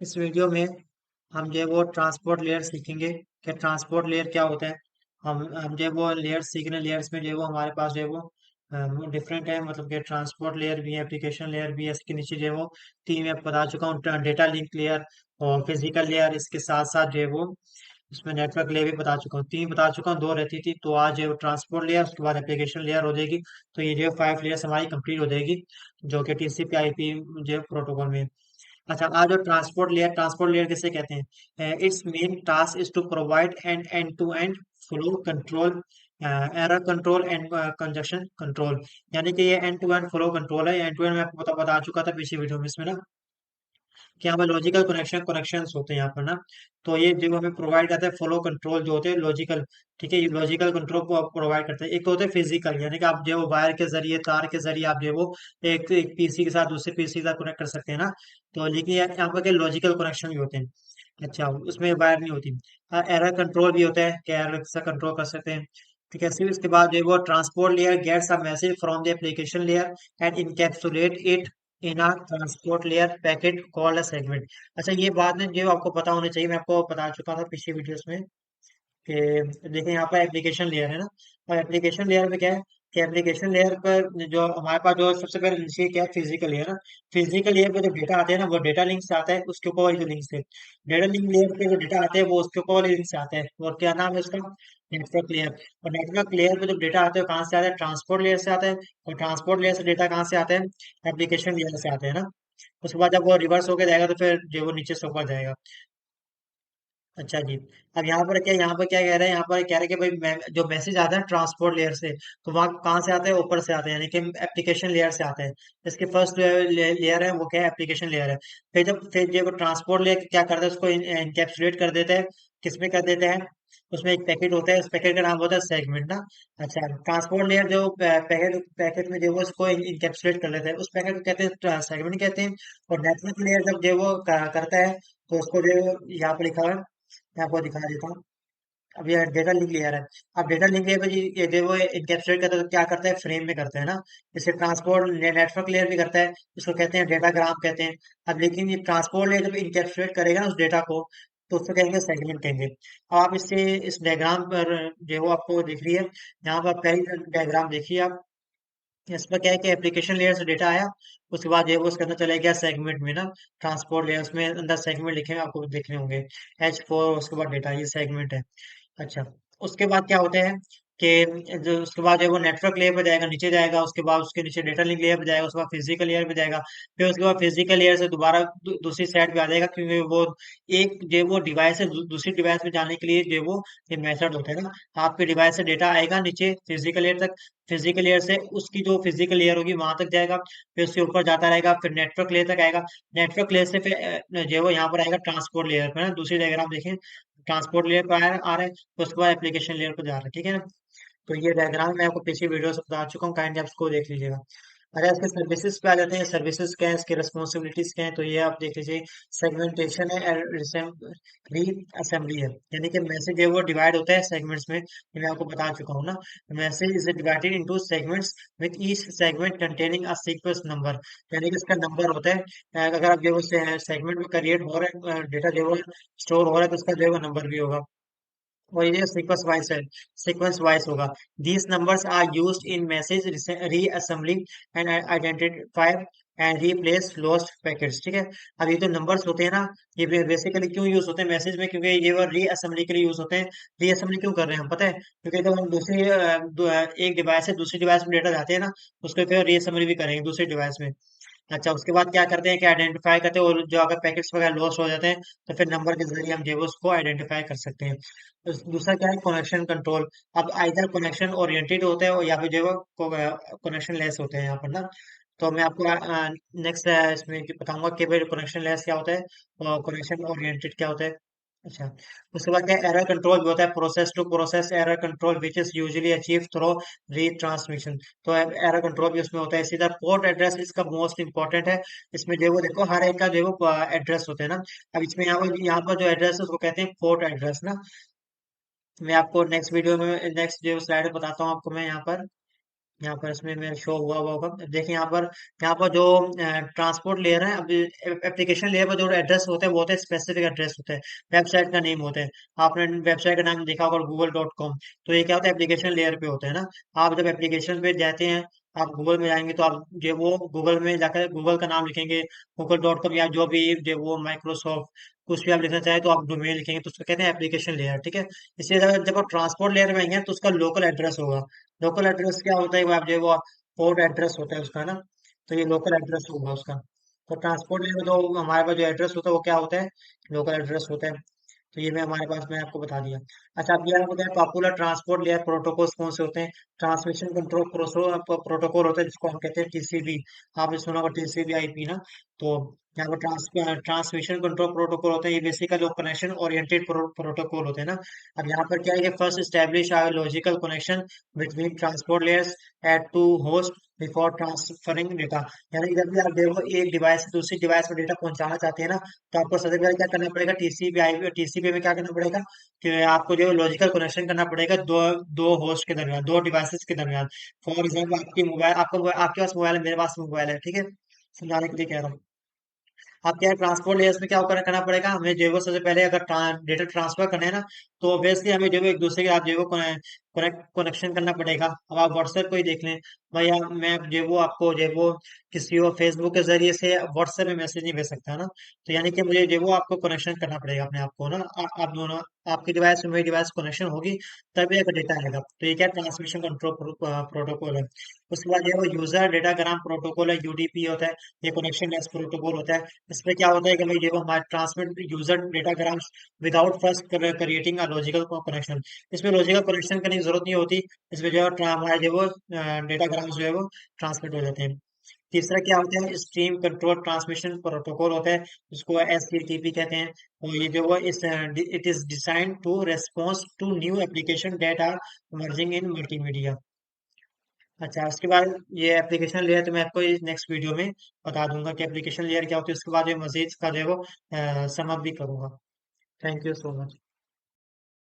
इस वीडियो में हम जो है वो ट्रांसपोर्ट लेयर सीखेंगे कि ट्रांसपोर्ट लेयर क्या होता है। हम जो है वो लेयर्स सीखने लेयर्स में जो है वो हमारे पास जो है वो डिफरेंट है, मतलब कि ट्रांसपोर्ट लेयर भी है, एप्लीकेशन लेयर भी है। इसके नीचे जो है वो तीन मैं बता चुका हूँ, डेटा लिंक लेयर और फिजिकल लेयर। इसके साथ साथ जो है वो इसमें नेटवर्क लेयर भी बता चुका हूँ, तीन बता चुका हूँ, दो रहती थी। तो आज जो है वो ट्रांसपोर्ट लेयर, उसके बाद एप्लीकेशन लेयर हो जाएगी। तो ये जो है 5 लेयर्स हमारी कंप्लीट हो जाएगी, जो कि टीसीपी आईपी जो है प्रोटोकॉल में। अच्छा, आज जो ट्रांसपोर्ट लेयर किसे कहते हैं? Its main task is to provide an end to end flow control, error control and congestion control. यानी कि ये end to end flow control है। एंड टू एंड मैं आपको बता चुका था पिछली वीडियो में, इसमें ना कि यहाँ पर लॉजिकल कनेक्शंस होते हैं यहाँ पर ना। तो ये जो हमें प्रोवाइड करता है फ्लो कंट्रोल जो होते हैं लॉजिकल। ठीक है, ये लॉजिकल कंट्रोल को आप प्रोवाइड करते हैं। एक तो होते हैं फिजिकल, यानी कि आप जो है वो वायर के जरिए, तार के जरिए आप जो है वो एक पीसी के साथ दूसरे पीसी के साथ कनेक्ट कर सकते हैं ना। तो लेकिन यहाँ पर क्या लॉजिकल कनेक्शन भी होते हैं। अच्छा, उसमें वायर नहीं होती। एरर कंट्रोल भी होता है कि एरर से कंट्रोल कर सकते हैं। ठीक है, फिर इसके बाद जो है वो transport layer gets a message from the application layer and encapsulate it in a transport layer packet called a segment. अच्छा, ये बात ना जो आपको पता होनी चाहिए, मैं आपको बता चुका था पिछली वीडियोस में कि देखिए यहाँ पर एप्लीकेशन लेयर है ना। और एप्लीकेशन लेयर में क्या है कि एप्लीकेशन लेयर पर जो हमारे पास जो सबसे पहले नीचे क्या है, फिजिकल लेयर ना। फिजिकल लेयर पे जो डेटा आते हैं ना, वो डेटा लिंक से आता है, उसके ऊपर वाली जो लिंक से डेटा लिंक लेयर पे जो डेटा आते हैं वो उसके ऊपर वाली लिंक से आता है। और क्या नाम है उसका? Network layer. और नेटवर्क लेयर पे जो डेटा आते हैं वो कहाँ से आता है? ट्रांसपोर्ट लेयर से आता है। और ट्रांसपोर्ट लेयर से डेटा कहाँ से आता है? एप्लीकेशन लेयर से आते हैं ना। उसके बाद जब वो रिवर्स होकर जाएगा तो फिर जो वो नीचे से ऊपर जाएगा। अच्छा जी। अब यहाँ पर क्या कह रहे हैं, यहाँ पर कह रहे हैं कि भाई जो मैसेज आता है ट्रांसपोर्ट लेयर से, तो वहाँ कहाँ से आता है? ऊपर से आता है, यानी कि एप्लीकेशन लेयर से आता है। इसके फर्स्ट लेयर है वो क्या है? एप्लीकेशन लेयर है। फिर जब ट्रांसपोर्ट लेयर क्या करता है, उसको इनकैप्सुलेट कर देता है। किसमें कर देते हैं? उसमें एक पैकेट होता है, उस पैकेट का नाम होता है सेगमेंट ना। अच्छा, ट्रांसपोर्ट लेयर जो पैकेट पैकेट में जो वो उसको इनकैप्सुलेट कर लेता है, उस पैकेट को कहते हैं सेगमेंट कहते हैं। और नेटवर्क लेयर जब जो वो करता है, तो उसको जो यहाँ पर लिखा हुआ है, मैं आपको दिखा देता हूँ। अब ये डेटा लिंक लेयर है। अब डेटा लिंक लेयर पे ये जो वो इनकैप्सुलेट करता है, तो क्या करता है? फ्रेम में करता है ना। जैसे ट्रांसपोर्ट नेटवर्क लेयर भी करता है, इसको कहते हैं डेटाग्राम कहते हैं। अब लेकिन ये ट्रांसपोर्ट लेयर जब इनकैप्सुलेट करेगा ना उस डेटा को, तो उसको कहेंगे सेगमेंट कहेंगे। अब आप इससे इस डायग्राम पर जो वो आपको दिख रही है, यहाँ पर पहली डायग्राम देखिए आप। इसमें क्या है कि एप्लीकेशन लेयर से डेटा आया, उसके बाद ये वो उसके अंदर चले गया सेगमेंट में ना। ट्रांसपोर्ट लेयर उसमें अंदर सेगमेंट लिखे हैं, आपको दिखने होंगे H4, उसके बाद डेटा, ये सेगमेंट है। अच्छा, उसके बाद क्या होता है कि जो उसके बाद है वो नेटवर्क लेयर पे जाएगा, नीचे जाएगा, उसके बाद उसके नीचे डेटा लिंक लेयर पे जाएगा, उसके बाद फिजिकल लेयर पे जाएगा। फिर उसके बाद फिजिकल लेयर से दोबारा दूसरी साइड पे आ जाएगा, क्योंकि वो एक जो वो डिवाइस है दूसरी डिवाइस पे जाने के लिए जो वो ये मेथड होता है ना। आपके डिवाइस से डेटा आएगा नीचे फिजिकल लेयर तक, फिजिकल लेयर से उसकी जो फिजिकल लेयर होगी वहां तक जाएगा, फिर उसके ऊपर जाता रहेगा, फिर नेटवर्क लेयर तक आएगा। नेटवर्क लेयर से फिर जो वो यहाँ पर आएगा ट्रांसपोर्ट लेयर पर ना। दूसरी डायग्राम देखें, ट्रांसपोर्ट लेयर पर आ रहा है, तो उसके बाद एप्लीकेशन लेयर पर जा रहा है। ठीक है ना। तो ये डायग्राम मैं आपको पिछली वीडियो से बता चुका हूँ, काइंड आप इसको देख लीजिएगा। अगर इसके सर्विसेज पे आ जाते हैं, सर्विसेज क्या है, इसके रिस्पॉन्सिबिलिटीज क्या है, तो ये आप देख लीजिए। सेगमेंटेशन है, री असेंबली है, यानी कि मैसेज है वो डिवाइड होता है सेगमेंट्स में, ये मैं आपको बता चुका हूँ ना। Message is divided into segments with each segment containing a sequence number, यानी कि इसका नंबर होता है। अगर आप जो सेगमेंट में क्रिएट हो रहा है डेटा, जो स्टोर हो रहा है, तो उसका जो है नंबर भी होगा। और ये सीक्वेंस वाइज है, सीक्वेंस वाइज होगा। These numbers are used in message reassembling and identify and replace lost packets. ठीक है। अब ये जो नंबर्स होते हैं ना, ये बेसिकली क्यों यूज होते हैं मैसेज में? क्योंकि ये वो रीअसेंबली के लिए यूज होते हैं। रीअसेंबली क्यों कर रहे हैं हम पता है? क्योंकि जब हम एक डिवाइस से दूसरी डिवाइस में डेटा जाते हैं ना, उसको फिर रीअसेंबली भी करेंगे दूसरी डिवाइस में। अच्छा, उसके बाद क्या करते हैं कि आइडेंटिफाई करते हैं, और जो अगर पैकेट्स वगैरह लॉस हो जाते हैं, तो फिर नंबर के जरिए हम जो है वो उसको आइडेंटिफाई कर सकते हैं। दूसरा क्या है? Connection control. अब आइदर कनेक्शन ओरिएंटेड होता है या फिर जो है वो कनेक्शन लेस होते हैं यहाँ पर ना। तो मैं आपको नेक्स्ट इसमें बताऊंगा कि भाई कनेक्शन लेस क्या होता है और कनेक्शन ओरिएंटेड क्या होता है। अच्छा, उसके बाद क्या एरर कंट्रोल भी होता है, process to process error control which is usually achieve through retransmission. तो एरर कंट्रोल भी उसमें होता है। सीधा पोर्ट एड्रेस इसका मोस्ट इंपॉर्टेंट है। इसमें जो वो देखो हर एक का जो वो एड्रेस होते हैं ना। अब इसमें यहाँ पर जो एड्रेस है उसको कहते हैं पोर्ट एड्रेस ना। मैं आपको नेक्स्ट वीडियो में नेक्स्ट जो स्लाइड बताता हूँ आपको मैं यहाँ पर। यहाँ पर इसमें मेरा शो हुआ हुआ होगा। देखिए यहाँ पर जो ट्रांसपोर्ट लेयर है, अभी एप्लीकेशन लेयर पर जो एड्रेस होते हैं वो होते हैं स्पेसिफिक एड्रेस होते हैं, वेबसाइट का नेम होते हैं। आपने वेबसाइट का नाम देखा होगा google.com, तो ये क्या होता है, एप्लीकेशन लेयर पे होता है ना। आप जब एप्लीकेशन पे जाते हैं, आप गूगल में जाएंगे तो आप जो वो गूगल में जाकर गूगल का नाम लिखेंगे, google.com, या जो भी जो वो माइक्रोसॉफ्ट कुछ भी आप लिखना चाहें तो आप डोमेन लिखेंगे, तो उसको कहते हैं एप्लीकेशन लेयर, ठीक है। इसलिए जब आप ट्रांसपोर्ट लेयर में आएंगे तो उसका लोकल एड्रेस होगा। लोकल एड्रेस क्या होता है, वो आप जो वो पोर्ट एड्रेस होता है उसका ना, तो ये लोकल एड्रेस होगा उसका। तो ट्रांसपोर्ट लेयर में जो हमारे पास जो एड्रेस होता है वो क्या होता है, लोकल एड्रेस होता है। तो ये मैं हमारे पास मैं आपको बता दिया। अच्छा, अब ये बताया पॉपुलर ट्रांसपोर्ट लेयर प्रोटोकॉल्स कौन से होते हैं। ट्रांसमिशन कंट्रोल प्रोटोकॉल होता है जिसको हम कहते हैं टीसीपी। आपने सुना होगा टीसीपी आईपी ना। तो यहाँ पर ट्रांसमिशन कंट्रोल प्रोटोकॉल होते हैं, ये बेसिकली जो कनेक्शन ओरिएंटेड प्रोटोकॉल होते हैं ना। अब यहाँ पर क्या है कि first establish a logical connection between transport layers at two host before transferring data. यानी कि जब भी आप देखो एक डिवाइस से दूसरी डिवाइस में डेटा पहुंचाना चाहते हैं ना, तो आपको सबसे पहले क्या करना पड़ेगा, टीसीपी आई टीसीपी में क्या करना पड़ेगा कि आपको जो लॉजिकल कनेक्शन करना पड़ेगा दो दो होस्ट के दरमियान, दो डिवाइसेस के दरमियान। फॉर एग्जाम्पल आपकी मोबाइल आपके पास मोबाइल है, मेरे पास मोबाइल है, ठीक है। समझाने के लिए कह रहा हूँ। अब क्या है, ट्रांसपोर्ट लेयर्स में क्या होकर करना पड़ेगा हमें, जो है वो सबसे पहले अगर डेटा ट्रांसफर करना है ना, तो ऑब्वियसली हमें जो है एक दूसरे के आप जो है वो कनेक्शन करना पड़ेगा। अब आप व्हाट्सएप को ही देख लें भैया, मैं जो है वो आपको जो है वो किसी और फेसबुक के जरिए से व्हाट्सएप में मैसेज नहीं भेज सकता ना। तो यानी कि मुझे जो है वो आपको कनेक्शन करना पड़ेगा अपने आप को ना। आप दोनों, आपकी डिवाइस में मेरी डिवाइस कनेक्शन होगी तभी अगर डेटा आएगा। तो ये क्या ट्रांसमिशन कंट्रोल प्रोटोकॉल है। उसके बाद ये वो यूजर डेटाग्राम प्रोटोकॉल है, यूडीपी होता है। ये कनेक्शन लेस प्रोटोकॉल होता है। इसमें क्या होता है कि भाई देखो हमारे transmit user datagrams without first creating a logical connection. इसमें लॉजिकल कनेक्शन करने की जरूरत नहीं होती। इसमें जो है हमारे जो वो डेटाग्राम्स जो है वो ट्रांसमिट हो जाते हैं। तीसरा क्या होता है, स्ट्रीम कंट्रोल ट्रांसमिशन प्रोटोकॉल होता है, जिसको एसटीटीपी कहते हैं। और ये जो वो इस it is design to response to new application that are emerging in multimedia. अच्छा, उसके बाद ये एप्लीकेशन लेयर तो मैं आपको नेक्स्ट वीडियो में बता दूंगा कि एप्लीकेशन लेयर क्या होती है। उसके बाद ये मजीद का जो है वो समअप भी करूंगा। Thank you so much.